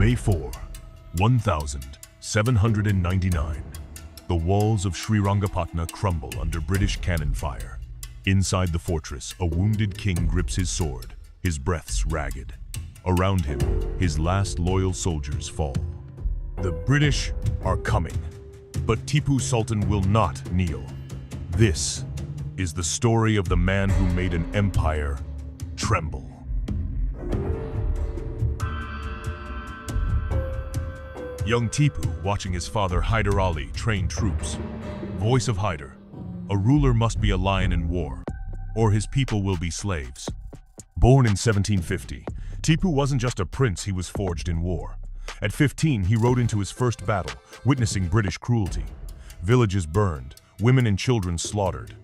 May 4, 1799. The walls of Srirangapatna crumble under British cannon fire. Inside the fortress, a wounded king grips his sword, his breaths ragged. Around him, his last loyal soldiers fall. The British are coming, but Tipu Sultan will not kneel. This is the story of the man who made an empire tremble. Young Tipu, watching his father Hyder Ali train troops. Voice of Hyder: a ruler must be a lion in war, or his people will be slaves. Born in 1750, Tipu wasn't just a prince, he was forged in war. At 15, he rode into his first battle, witnessing British cruelty. Villages burned, women and children slaughtered.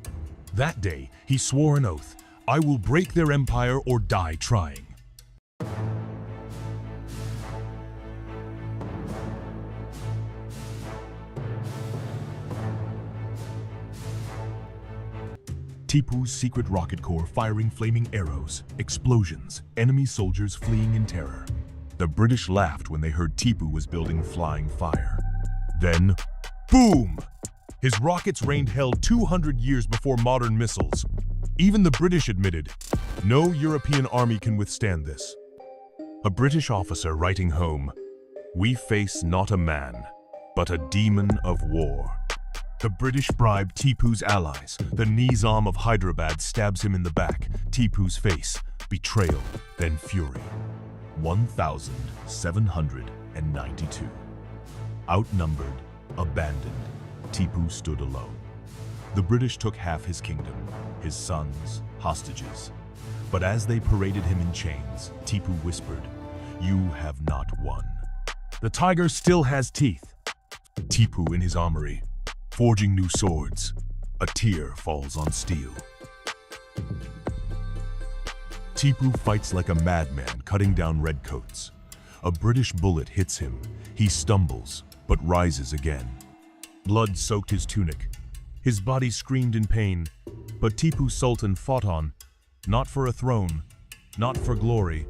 That day, he swore an oath: I will break their empire or die trying. Tipu's secret rocket corps firing flaming arrows, explosions, enemy soldiers fleeing in terror. The British laughed when they heard Tipu was building flying fire. Then, boom! His rockets rained hell 200 years before modern missiles. Even the British admitted, no European army can withstand this. A British officer writing home, we face not a man, but a demon of war. The British bribe Tipu's allies. The Nizam of Hyderabad stabs him in the back. Tipu's face, betrayal, then fury. 1792. Outnumbered, abandoned, Tipu stood alone. The British took half his kingdom, his sons, hostages. But as they paraded him in chains, Tipu whispered, you have not won. The tiger still has teeth. Tipu in his armory, forging new swords. A tear falls on steel. Tipu fights like a madman, cutting down redcoats. A British bullet hits him. He stumbles, but rises again. Blood soaked his tunic. His body screamed in pain. But Tipu Sultan fought on, not for a throne, not for glory,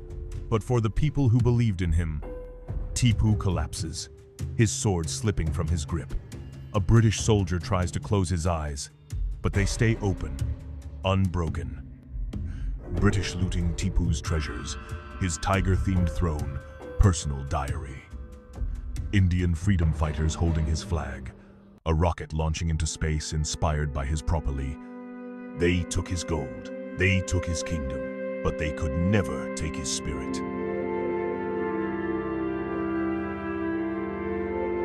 but for the people who believed in him. Tipu collapses, his sword slipping from his grip. A British soldier tries to close his eyes, but they stay open, unbroken. British looting Tipu's treasures, his tiger-themed throne, personal diary. Indian freedom fighters holding his flag, a rocket launching into space inspired by his propylae. They took his gold, they took his kingdom, but they could never take his spirit.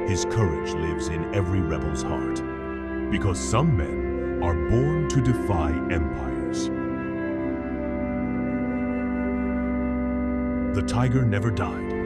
His courage lives in every rebel's heart, because some men are born to defy empires. The tiger never died.